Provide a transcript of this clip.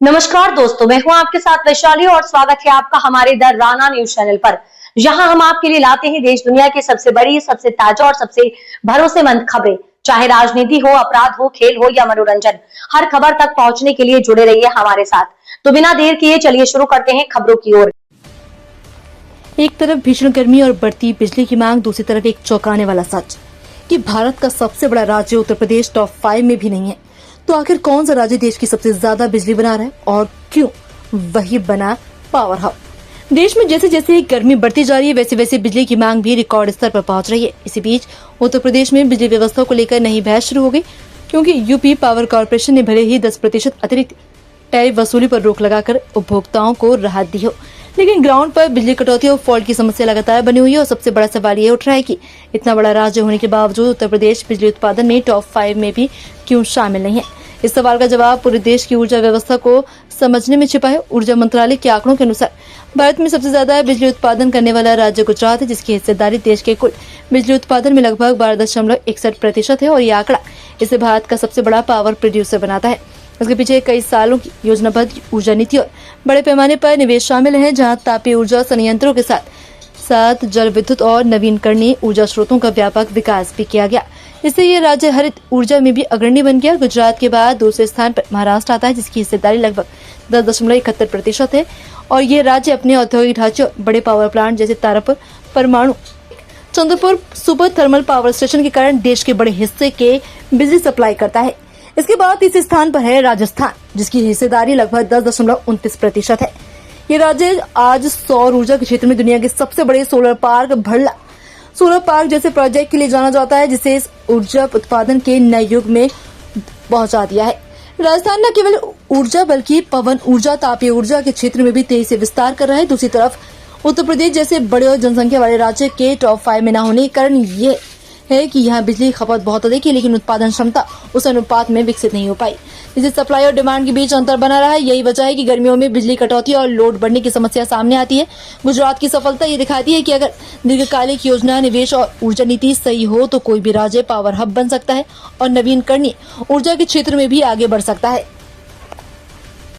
नमस्कार दोस्तों, मैं हूं आपके साथ वैशाली और स्वागत है आपका हमारे द राना न्यूज चैनल पर। यहां हम आपके लिए लाते हैं देश दुनिया की सबसे बड़ी, सबसे ताजा और सबसे भरोसेमंद खबरें। चाहे राजनीति हो, अपराध हो, खेल हो या मनोरंजन, हर खबर तक पहुंचने के लिए जुड़े रहिए हमारे साथ। तो बिना देर किए चलिए शुरू करते हैं खबरों की ओर। एक तरफ भीषण गर्मी और बढ़ती बिजली की मांग, दूसरी तरफ एक चौंकाने वाला सच कि भारत का सबसे बड़ा राज्य उत्तर प्रदेश टॉप 5 में भी नहीं है। तो आखिर कौन सा राज्य देश की सबसे ज्यादा बिजली बना रहा है और क्यों? वही बना पावर हाउस। देश में जैसे जैसे गर्मी बढ़ती जा रही है, वैसे वैसे बिजली की मांग भी रिकॉर्ड स्तर पर पहुंच रही है। इसी बीच उत्तर प्रदेश में बिजली व्यवस्था को लेकर नई बहस शुरू हो गई, क्योंकि यूपी पावर कॉर्पोरेशन ने भले ही 10% अतिरिक्त टैरिफ वसूली पर रोक लगाकर उपभोक्ताओं को राहत दी हो, लेकिन ग्राउंड पर बिजली कटौती और फॉल्ट की समस्या लगातार बनी हुई है। और सबसे बड़ा सवाल ये उठ रहा है कि इतना बड़ा राज्य होने के बावजूद उत्तर प्रदेश बिजली उत्पादन में टॉप 5 में भी क्यों शामिल नहीं है। इस सवाल का जवाब पूरे देश की ऊर्जा व्यवस्था को समझने में छिपा है। ऊर्जा मंत्रालय के आंकड़ों के अनुसार भारत में सबसे ज्यादा बिजली उत्पादन करने वाला राज्य गुजरात है, जिसकी हिस्सेदारी देश के कुल बिजली उत्पादन में लगभग 12.61% है। और ये आंकड़ा इसे भारत का सबसे बड़ा पावर प्रोड्यूसर बनाता है। इसके पीछे कई सालों की योजनाबद्ध ऊर्जा नीति और बड़े पैमाने पर निवेश शामिल है, जहां तापीय ऊर्जा संयंत्रों के साथ साथ जल विद्युत और नवीनकरणीय ऊर्जा स्रोतों का व्यापक विकास भी किया गया। इससे ये राज्य हरित ऊर्जा में भी अग्रणी बन गया। गुजरात के बाद दूसरे स्थान पर महाराष्ट्र आता है, जिसकी हिस्सेदारी लगभग 10.71% है। और ये राज्य अपने औद्योगिक ढांचे और बड़े पावर प्लांट जैसे तारापुर परमाणु Chandrapur super thermal power station के कारण देश के बड़े हिस्से के बिजली सप्लाई करता है। इसके बाद तीसरे स्थान पर है राजस्थान, जिसकी हिस्सेदारी लगभग 10.29% है। ये राज्य आज सौर ऊर्जा के क्षेत्र में दुनिया के सबसे बड़े solar park Bhadla solar park जैसे प्रोजेक्ट के लिए जाना जाता है, जिसे इस ऊर्जा उत्पादन के नए युग में पहुंचा दिया है। राजस्थान न केवल ऊर्जा बल्कि पवन ऊर्जा, तापीय ऊर्जा के क्षेत्र में भी तेजी से विस्तार कर रहा है। दूसरी तरफ उत्तर प्रदेश जैसे बड़े और जनसंख्या वाले राज्य के टॉप 5 में न होने के कारण ये है कि यहाँ बिजली खपत बहुत अधिक है, लेकिन उत्पादन क्षमता उस अनुपात में विकसित नहीं हो पाई, जिससे सप्लाई और डिमांड के बीच अंतर बना रहा है। यही वजह है कि गर्मियों में बिजली कटौती और लोड बढ़ने की समस्या सामने आती है। गुजरात की सफलता ये दिखाती है कि अगर दीर्घकालिक योजना, निवेश और ऊर्जा नीति सही हो तो कोई भी राज्य पावर हब बन सकता है और नवीनकरणीय ऊर्जा के क्षेत्र में भी आगे बढ़ सकता है।